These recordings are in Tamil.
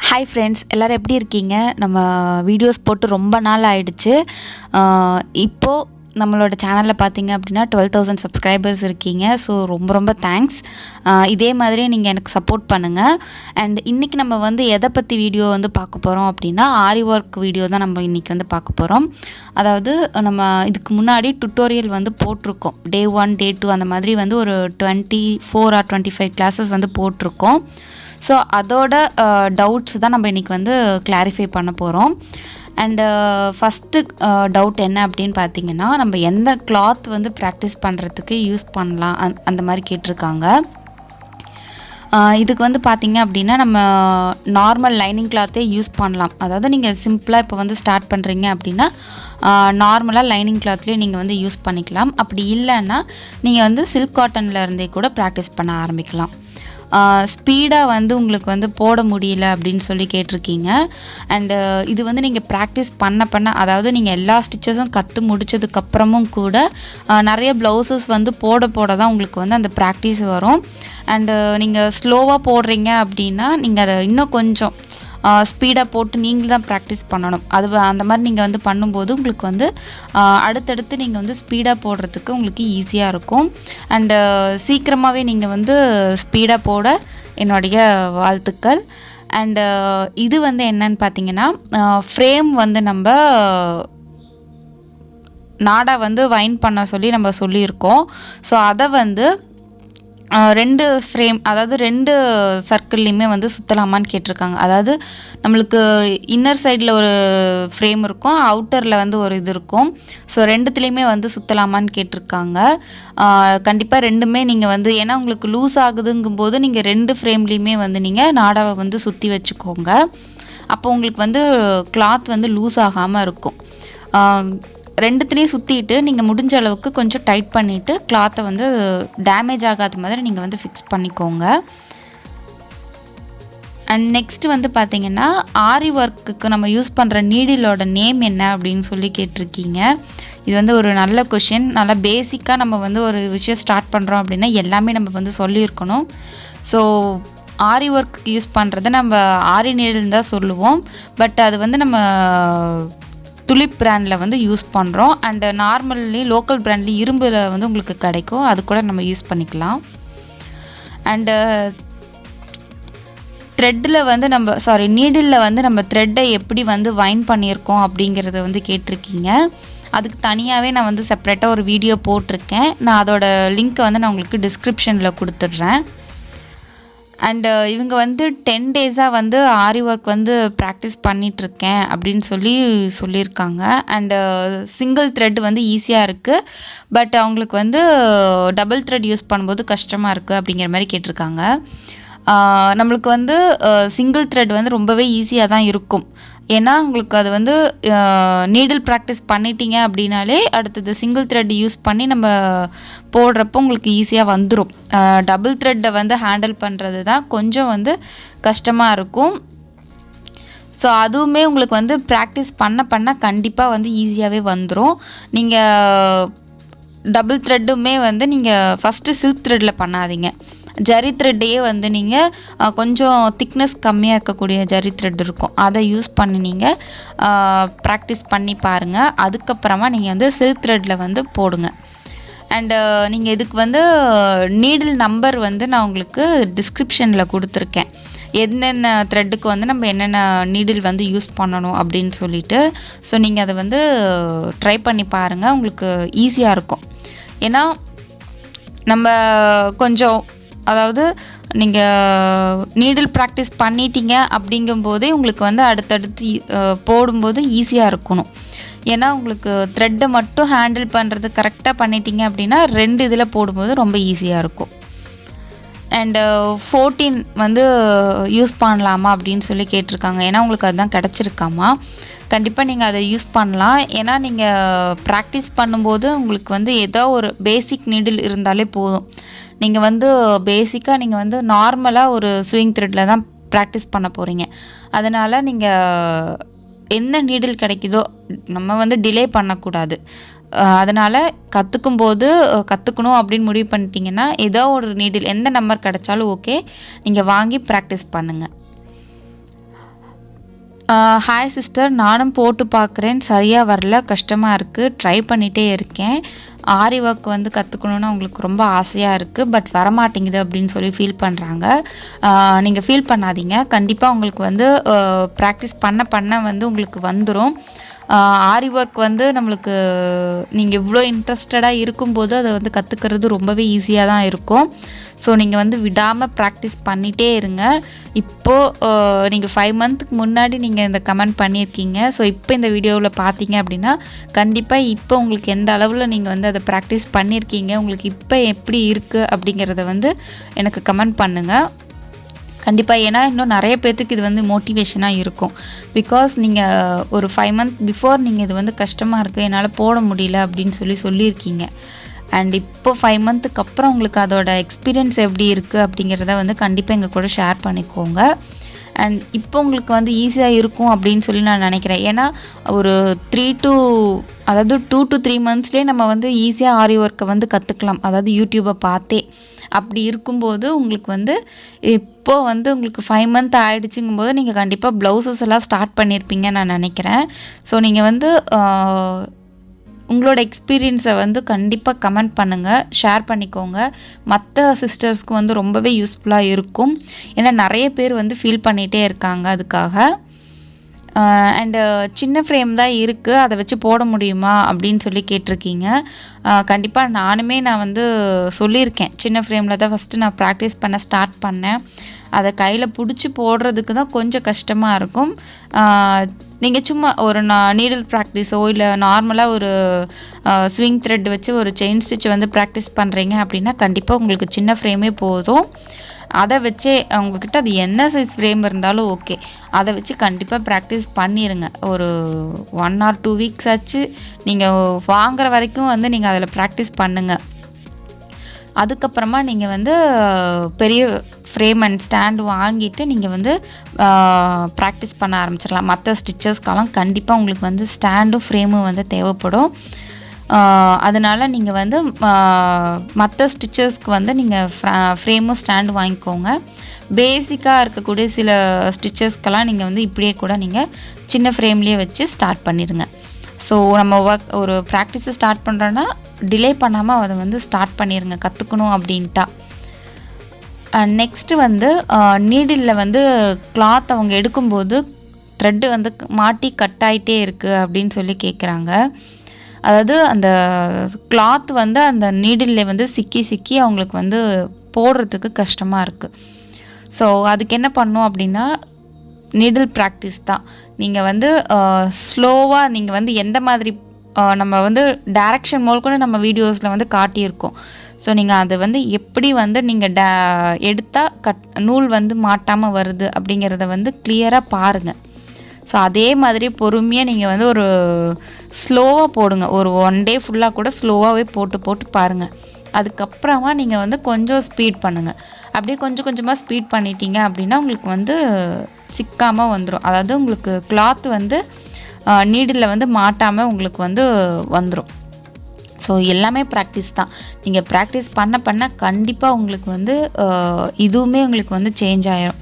ஹாய் ஃப்ரெண்ட்ஸ், எல்லோரும் எப்படி இருக்கீங்க? நம்ம வீடியோஸ் போட்டு ரொம்ப நாள் ஆயிடுச்சு. இப்போது நம்மளோட சேனலில் பார்த்தீங்க அப்படின்னா 12,000 சப்ஸ்கிரைபர்ஸ் இருக்கீங்க. ஸோ ரொம்ப ரொம்ப தேங்க்ஸ். இதே மாதிரி நீங்கள் எனக்கு சப்போர்ட் பண்ணுங்கள். அண்ட் இன்றைக்கி நம்ம வந்து எதை பற்றி வீடியோ வந்து பார்க்க போகிறோம் அப்படின்னா, ஆரி ஒர்க் வீடியோ தான் நம்ம இன்றைக்கி வந்து பார்க்க போகிறோம். அதாவது நம்ம இதுக்கு முன்னாடி டுட்டோரியல் வந்து போட்டிருக்கோம். Day 1 Day 2 அந்த மாதிரி வந்து ஒரு 24 or 25 கிளாஸஸ் வந்து போட்டிருக்கோம். ஸோ அதோட டவுட்ஸ் தான் நம்ம இன்றைக்கி வந்து கிளாரிஃபை பண்ண போகிறோம். அண்டு ஃபஸ்ட்டு டவுட் என்ன அப்படின்னு பார்த்தீங்கன்னா, நம்ம எந்த கிளாத் வந்து ப்ராக்டிஸ் பண்ணுறதுக்கு யூஸ் பண்ணலாம் அந்த மாதிரி கேட்டிருக்காங்க. இதுக்கு வந்து பார்த்திங்க அப்படின்னா, நம்ம நார்மல் லைனிங் கிளாத்தே யூஸ் பண்ணலாம். அதாவது நீங்கள் சிம்பிளாக இப்போ வந்து ஸ்டார்ட் பண்ணுறீங்க அப்படின்னா நார்மலாக லைனிங் கிளாத்லேயே நீங்கள் வந்து யூஸ் பண்ணிக்கலாம். அப்படி இல்லைன்னா நீங்கள் வந்து சில்க் காட்டனில் இருந்தே கூட ப்ராக்டிஸ் பண்ண ஆரம்பிக்கலாம். ஸ்பீடாக வந்து உங்களுக்கு வந்து போட முடியல அப்படின்னு சொல்லி கேட்டிருக்கீங்க. அண்டு இது வந்து நீங்கள் ப்ராக்டிஸ் பண்ண அதாவது நீங்கள் எல்லா ஸ்டிச்சஸும் கற்று முடித்ததுக்கப்புறமும் கூட நிறைய ப்ளவுசஸ் வந்து போட தான் உங்களுக்கு வந்து அந்த ப்ராக்டிஸ் வரும். அண்டு நீங்கள் ஸ்லோவாக போடுறீங்க அப்படின்னா நீங்கள் அதை இன்னும் கொஞ்சம் ஸ்பீடாக போட்டு நீங்கள் தான் ப்ராக்டிஸ் பண்ணணும். அந்த மாதிரி நீங்கள் வந்து பண்ணும்போது உங்களுக்கு வந்து அடுத்தடுத்து நீங்கள் வந்து ஸ்பீடாக போடுறதுக்கு உங்களுக்கு ஈஸியாக இருக்கும். அண்டு சீக்கிரமாகவே நீங்கள் வந்து ஸ்பீடாக போட என்னுடைய வாழ்த்துக்கள். அண்டு இது வந்து என்னன்னு பார்த்தீங்கன்னா, ஃப்ரேம் வந்து நம்ம நாடா வந்து வைண்ட் பண்ண சொல்லி நம்ம சொல்லியிருக்கோம். ஸோ அதை வந்து 2 ஃப்ரேம், அதாவது 2 சர்க்கிள்லேயுமே வந்து சுற்றலாமான்னு கேட்டிருக்காங்க. அதாவது நம்மளுக்கு இன்னர் சைடில் ஒரு ஃப்ரேம் இருக்கும், அவுட்டரில் வந்து ஒரு இது இருக்கும். ஸோ 2துலேயுமே வந்து சுற்றலாமான்னு கேட்டிருக்காங்க. கண்டிப்பாக 2மே நீங்கள் வந்து, ஏன்னா உங்களுக்கு லூஸ் ஆகுதுங்கும்போது நீங்கள் 2 ஃப்ரேம்லேயுமே வந்து நீங்கள் நாடாவை வந்து சுற்றி வச்சுக்கோங்க. அப்போ உங்களுக்கு வந்து கிளாத் வந்து லூஸ் ஆகாமல் இருக்கும். 2துலேயும் சுற்றிட்டு நீங்கள் முடிஞ்ச அளவுக்கு கொஞ்சம் டைட் பண்ணிவிட்டு கிளாத்தை வந்து டேமேஜ் ஆகாத மாதிரி நீங்கள் வந்து ஃபிக்ஸ் பண்ணிக்கோங்க. அண்ட் நெக்ஸ்ட்டு வந்து பார்த்திங்கன்னா, ஆரி ஒர்க்குக்கு நம்ம யூஸ் பண்ணுற நீடிலோட நேம் என்ன அப்படின்னு சொல்லி கேட்டிருக்கீங்க. இது வந்து ஒரு நல்ல கொஷின். நல்லா பேசிக்காக நம்ம வந்து ஒரு விஷயம் ஸ்டார்ட் பண்ணுறோம் அப்படின்னா எல்லாமே நம்ம வந்து சொல்லியிருக்கணும். ஸோ ஆரி ஒர்க்குக்கு யூஸ் பண்ணுறது நம்ம ஆரி நீடில் தான் சொல்லுவோம். பட் அது வந்து நம்ம துலிப் பிராண்டில் வந்து யூஸ் பண்ணுறோம். அண்டு நார்மல்லி லோக்கல் பிராண்ட்லேயும் இரும்பில் வந்து உங்களுக்கு கிடைக்கும், அது கூட நம்ம யூஸ் பண்ணிக்கலாம். அண்டு த்ரெட்டில் வந்து நீடிலில் வந்து நம்ம த்ரெட்டை எப்படி வந்து வைண்ட் பண்ணியிருக்கோம் அப்படிங்கிறத வந்து கேட்டிருக்கீங்க. அதுக்கு தனியாகவே நான் வந்து செப்ரேட்டாக ஒரு வீடியோ போட்டிருக்கேன். நான் அதோட லிங்க்கை வந்து நான் உங்களுக்கு டிஸ்கிரிப்ஷனில் கொடுத்துட்றேன். அண்டு இவங்க வந்து 10 டேஸாக வந்து ஆரி ஒர்க் வந்து ப்ராக்டிஸ் பண்ணிகிட்ருக்கேன் அப்படின்னு சொல்லியிருக்காங்க. அண்டு சிங்கிள் த்ரெட் வந்து ஈஸியாக இருக்குது, பட் அவங்களுக்கு வந்து டபுள் த்ரெட் யூஸ் பண்ணும்போது கஷ்டமாக இருக்குது அப்படிங்கிற மாதிரி கேட்டிருக்காங்க. நம்மளுக்கு வந்து சிங்கிள் த்ரெட் வந்து ரொம்பவே ஈஸியாக தான் இருக்கும். ஏன்னா உங்களுக்கு அது வந்து நீடில் ப்ராக்டிஸ் பண்ணிட்டீங்க அப்படின்னாலே அடுத்தது சிங்கிள் த்ரெட் யூஸ் பண்ணி நம்ம போடுறப்போ உங்களுக்கு ஈஸியாக வந்துடும். டபுள் த்ரெட்டை வந்து ஹேண்டில் பண்ணுறது தான் கொஞ்சம் வந்து கஷ்டமாக இருக்கும். ஸோ அதுவுமே உங்களுக்கு வந்து ப்ராக்டிஸ் பண்ண கண்டிப்பாக வந்து ஈஸியாகவே வந்துடும். நீங்கள் டபுள் த்ரெட்டுமே வந்து நீங்கள் ஃபஸ்ட்டு சில்க் த்ரெட்டில் பண்ணாதீங்க. ஜரி த்ரெட்டையே வந்து நீங்கள் கொஞ்சம் திக்னஸ் கம்மியாக இருக்கக்கூடிய ஜரி த்ரெட் இருக்கும், அதை யூஸ் பண்ணி நீங்கள் ப்ராக்டிஸ் பண்ணி பாருங்கள். அதுக்கப்புறமா நீங்கள் வந்து சில்க் த்ரெட்டில் வந்து போடுங்க. அண்டு நீங்கள் இதுக்கு வந்து நீடில் நம்பர் வந்து நான் உங்களுக்கு டிஸ்கிரிப்ஷனில் கொடுத்துருக்கேன். என்னென்ன த்ரெட்டுக்கு வந்து நம்ம என்னென்ன நீடில் வந்து யூஸ் பண்ணணும் அப்படின்னு சொல்லிட்டு. ஸோ நீங்கள் அதை வந்து ட்ரை பண்ணி பாருங்கள், உங்களுக்கு ஈஸியாக இருக்கும். ஏன்னா நம்ம கொஞ்சம், அதாவது நீங்கள் நீடில் ப்ராக்டிஸ் பண்ணிட்டீங்க அப்படிங்கும்போதே உங்களுக்கு வந்து அடுத்தடுத்து போடும்போது ஈஸியாக இருக்கணும். ஏன்னா உங்களுக்கு த்ரெட்டை மட்டும் ஹேண்டில் பண்ணுறது கரெக்டாக பண்ணிட்டீங்க அப்படின்னா 2 இதில் போடும்போது ரொம்ப ஈஸியாக இருக்கும். அண்டு 14 வந்து யூஸ் பண்ணலாமா அப்படின்னு சொல்லி கேட்டிருக்காங்க. ஏன்னா உங்களுக்கு அதுதான் கிடச்சிருக்காமா. கண்டிப்பாக நீங்கள் அதை யூஸ் பண்ணலாம். ஏன்னா நீங்கள் ப்ராக்டிஸ் பண்ணும்போது உங்களுக்கு வந்து ஏதோ ஒரு பேசிக் நீடில் இருந்தாலே போதும். நீங்கள் வந்து பேசிக்காக நீங்கள் வந்து நார்மலாக ஒரு ஸ்விங் த்ரெட்டில் தான் ப்ராக்டிஸ் பண்ண போகிறீங்க. அதனால் நீங்கள் என்ன நீடில் கிடைக்குதோ நம்ம வந்து டிலே பண்ணக்கூடாது. அதனால் கற்றுக்கணும் அப்படின்னு முடிவு பண்ணிட்டீங்கன்னா ஏதோ ஒரு நீடில் எந்த நம்பர் கிடைச்சாலும் ஓகே, நீங்கள் வாங்கி ப்ராக்டிஸ் பண்ணுங்கள். ஹாய் சிஸ்டர், நானும் போட்டு பார்க்குறேன், சரியாக வரல, கஷ்டமாக இருக்குது, ட்ரை பண்ணிகிட்டே இருக்கேன். ஆரி ஒர்க் வந்து கற்றுக்கணுன்னு அவங்களுக்கு ரொம்ப ஆசையாக இருக்குது, பட் வரமாட்டேங்குது அப்படின்னு சொல்லி ஃபீல் பண்ணுறாங்க. நீங்கள் ஃபீல் பண்ணாதீங்க, கண்டிப்பாக உங்களுக்கு வந்து ப்ராக்டிஸ் பண்ண வந்து உங்களுக்கு வந்துடும். ஆரி ஒர்க் வந்து நம்மளுக்கு நீங்கள் இவ்வளோ இன்ட்ரெஸ்டடாக இருக்கும்போது அதை வந்து கற்றுக்கிறது ரொம்பவே ஈஸியாக தான் இருக்கும். ஸோ நீங்கள் வந்து விடாமல் ப்ராக்டிஸ் பண்ணிகிட்டே இருங்க. இப்போது நீங்கள் 5 மந்த்துக்கு முன்னாடி நீங்கள் இந்த கமெண்ட் பண்ணியிருக்கீங்க. ஸோ இப்போ இந்த வீடியோவில் பார்த்தீங்க அப்படின்னா கண்டிப்பாக இப்போ உங்களுக்கு எந்த அளவில் நீங்கள் வந்து அதை ப்ராக்டிஸ் பண்ணியிருக்கீங்க, உங்களுக்கு இப்போ எப்படி இருக்குது அப்படிங்கிறத வந்து எனக்கு கமெண்ட் பண்ணுங்கள் கண்டிப்பாக. ஏன்னா இன்னும் நிறைய பேர்த்துக்கு இது வந்து மோட்டிவேஷனாக இருக்கும். பிகாஸ் நீங்கள் ஒரு 5 மந்த் பிஃபோர் நீங்கள் இது வந்து கஷ்டமாக இருக்குது, என்னால் போட முடியல அப்படின்னு சொல்லியிருக்கீங்க. அண்ட் இப்போ 5 மந்த்துக்கு அப்புறம் உங்களுக்கு அதோட எக்ஸ்பீரியன்ஸ் எப்படி இருக்குது அப்படிங்கிறத வந்து கண்டிப்பாக எங்கள் கூட ஷேர் பண்ணிக்கோங்க. அண்ட் இப்போ உங்களுக்கு வந்து ஈஸியாக இருக்கும் அப்படின்னு சொல்லி நான் நினைக்கிறேன். ஏன்னா ஒரு 2 to 3 மந்த்ஸ்லேயே நம்ம வந்து ஈஸியாக ஆரி ஒர்க்கை வந்து கற்றுக்கலாம், அதாவது யூடியூப்பை பார்த்தே. அப்படி இருக்கும்போது உங்களுக்கு வந்து இப்போது வந்து உங்களுக்கு 5 மந்த் ஆகிடுச்சுங்கும்போது நீங்கள் கண்டிப்பாக ப்ளவுசஸ் எல்லாம் ஸ்டார்ட் பண்ணியிருப்பீங்கன்னு நான் நினைக்கிறேன். ஸோ நீங்கள் வந்து உங்களோட எக்ஸ்பீரியன்ஸை வந்து கண்டிப்பாக கமெண்ட் பண்ணுங்கள், ஷேர் பண்ணிக்கோங்க. மற்ற சிஸ்டர்ஸ்க்கு வந்து ரொம்பவே யூஸ்ஃபுல்லாக இருக்கும். ஏன்னா நிறைய பேர் வந்து ஃபீல் பண்ணிகிட்டே இருக்காங்க அதுக்காக. அண்டு சின்ன ஃப்ரேம் தான் இருக்குது, அதை வச்சு போட முடியுமா அப்படின்னு சொல்லி கேட்டிருக்கீங்க. கண்டிப்பாக நான் வந்து சொல்லியிருக்கேன், சின்ன ஃப்ரேமில் தான் ஃபஸ்ட்டு நான் ப்ராக்டிஸ் பண்ண ஸ்டார்ட் பண்ணேன். அதை கையில் பிடிச்சி போடுறதுக்கு தான் கொஞ்சம் கஷ்டமாக இருக்கும். நீங்கள் சும்மா ஒரு நீடில் ப்ராக்டிஸோ இல்லை நார்மலாக ஒரு ஸ்விங் த்ரெட் வச்சு ஒரு செயின் ஸ்டிச் வந்து ப்ராக்டிஸ் பண்ணுறீங்க அப்படின்னா கண்டிப்பாக உங்களுக்கு சின்ன ஃப்ரேமே போதும். அதை வச்சே உங்ககிட்ட அது என்ன சைஸ் ஃப்ரேம் இருந்தாலும் ஓகே, அதை வச்சு கண்டிப்பாக ப்ராக்டிஸ் பண்ணிடுங்க. ஒரு 1 or 2 வீக்ஸ் ஆச்சு நீங்கள் வாங்குற வரைக்கும் வந்து நீங்கள் அதில் ப்ராக்டிஸ் பண்ணுங்கள். அதுக்கப்புறமா நீங்கள் வந்து பெரிய ஃப்ரேம் அண்ட் ஸ்டாண்டு வாங்கிட்டு நீங்கள் வந்து ப்ராக்டிஸ் பண்ண ஆரம்பிச்சிடலாம். மற்ற ஸ்டிச்சஸ்க்கெல்லாம் கண்டிப்பாக உங்களுக்கு வந்து ஸ்டாண்டும் ஃப்ரேமும் வந்து தேவைப்படும். அதனால் நீங்கள் வந்து மற்ற ஸ்டிச்சஸ்க்கு வந்து நீங்கள் ஃப்ரேமும் ஸ்டாண்டு வாங்கிக்கோங்க. பேசிக்காக இருக்கக்கூடிய சில ஸ்டிச்சஸ்க்கெல்லாம் நீங்கள் வந்து இப்படியே கூட நீங்கள் சின்ன ஃப்ரேம்லேயே வச்சு ஸ்டார்ட் பண்ணிடுங்க. ஸோ நம்ம ஒரு ப்ராக்டிஸை ஸ்டார்ட் பண்ணுறோன்னா டிலே பண்ணாமல் அதை வந்து ஸ்டார்ட் பண்ணிடுங்க கற்றுக்கணும் அப்படின்ட்டா. நெக்ஸ்ட்டு வந்து நீடிலில் வந்து கிளாத் அவங்க எடுக்கும்போது த்ரெட்டு வந்து மாட்டி கட் ஆகிட்டே இருக்குது அப்படின்னு சொல்லி கேட்குறாங்க. அதாவது அந்த கிளாத் வந்து அந்த நீடிலில் வந்து சிக்கி அவங்களுக்கு வந்து போடுறதுக்கு கஷ்டமாக இருக்குது. ஸோ அதுக்கு என்ன பண்ணணும் அப்படின்னா நீடில் ப்ராக்டிஸ் தான். நீங்கள் வந்து ஸ்லோவாக நீங்கள் வந்து எந்த மாதிரி நம்ம வந்து டைரக்ஷன் மோல் கூட நம்ம வீடியோஸில் வந்து காட்டியிருக்கோம். ஸோ நீங்கள் அது வந்து எப்படி வந்து நீங்கள் எடுத்தால் நூல் வந்து மாட்டாமல் வருது அப்படிங்கிறத வந்து கிளியராக பாருங்கள். ஸோ அதே மாதிரி பொறுமையாக நீங்கள் வந்து ஒரு ஸ்லோவாக போடுங்க. ஒரு 1 day ஃபுல்லாக கூட ஸ்லோவாகவே போட்டு பாருங்கள். அதுக்கப்புறமா நீங்கள் வந்து கொஞ்சம் ஸ்பீட் பண்ணுங்கள். அப்படியே கொஞ்சமாக ஸ்பீட் பண்ணிட்டீங்க அப்படின்னா உங்களுக்கு வந்து சிக்காமல் வந்துடும். அதாவது உங்களுக்கு கிளாத் வந்து நீடில் வந்து மாட்டாமல் உங்களுக்கு வந்து வந்துடும். ஸோ எல்லாமே ப்ராக்டிஸ் தான். நீங்கள் ப்ராக்டிஸ் பண்ண கண்டிப்பாக உங்களுக்கு வந்து இதுவுமே உங்களுக்கு வந்து சேஞ்ச் ஆகிரும்.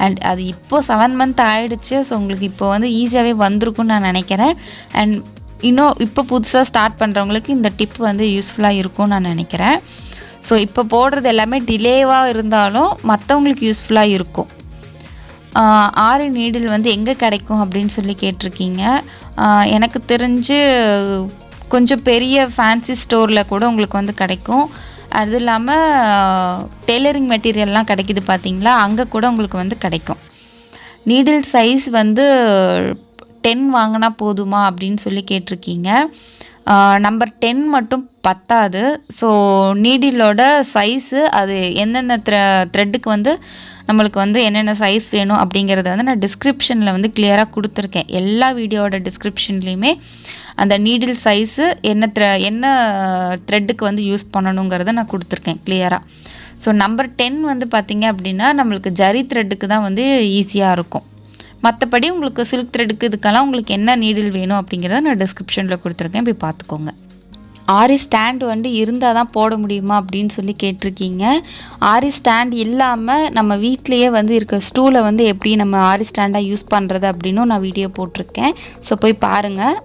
அண்ட் அது இப்போது 7 month ஆகிடுச்சு. ஸோ உங்களுக்கு இப்போ வந்து ஈஸியாகவே வந்திருக்குன்னு நான் நினைக்கிறேன். அண்ட் இன்னும் இப்போ புதுசாக ஸ்டார்ட் பண்ணுறவங்களுக்கு இந்த டிப் வந்து யூஸ்ஃபுல்லாக இருக்கும்னு நான் நினைக்கிறேன். ஸோ இப்போ போடுறது எல்லாமே டிலேவாக இருந்தாலும் மற்றவங்களுக்கு யூஸ்ஃபுல்லாக இருக்கும். ஆரி நீடில் வந்து எங்கே கிடைக்கும் அப்படின்னு சொல்லி கேட்டிருக்கீங்க. எனக்கு தெரிஞ்சு கொஞ்சம் பெரிய ஃபேன்சி ஸ்டோரில் கூட உங்களுக்கு வந்து கிடைக்கும். அது இல்லாமல் டெய்லரிங் மெட்டீரியல்லாம் கிடைக்கிது பார்த்தீங்களா, அங்கே கூட உங்களுக்கு வந்து கிடைக்கும். நீடில் சைஸ் வந்து 10 வாங்கினா போதுமா அப்படின்னு சொல்லி கேட்டிருக்கீங்க. நம்பர் 10 மட்டும் பத்தாது. ஸோ நீடிலோட சைஸு அது எந்தெந்த த்ரெட்டுக்கு வந்து நம்மளுக்கு வந்து என்னென்ன சைஸ் வேணும் அப்படிங்கிறத வந்து நான் டிஸ்கிரிப்ஷனில் வந்து கிளியராக கொடுத்துருக்கேன். எல்லா வீடியோவோட டிஸ்கிரிப்ஷன்லேயுமே அந்த நீடில் சைஸு என்ன த்ரெட்டுக்கு வந்து யூஸ் பண்ணணுங்கிறத நான் கொடுத்துருக்கேன் கிளியராக. ஸோ நம்பர் 10 வந்து பார்த்திங்க அப்படின்னா நம்மளுக்கு ஜரி த்ரெட்டுக்கு தான் வந்து ஈஸியாக இருக்கும். மற்றபடி உங்களுக்கு சில்க் த்ரெட்டுக்கு இதுக்கெல்லாம் உங்களுக்கு என்ன நீடில் வேணும் அப்படிங்கிறத நான் டிஸ்கிரிப்ஷனில் கொடுத்துருக்கேன், போய் பார்த்துக்கோங்க. ஆரி ஸ்டாண்ட் வந்து இருந்தால் தான் போட முடியுமா அப்படின்னு சொல்லி கேட்டிருக்கீங்க. ஆரி ஸ்டாண்ட் இல்லாமல் நம்ம வீட்லேயே வந்து இருக்க ஸ்டூலை வந்து எப்படி நம்ம ஆரி ஸ்டாண்டாக யூஸ் பண்ணுறது அப்படின்னும் நான் வீடியோ போட்டிருக்கேன். ஸோ போய் பாருங்கள்.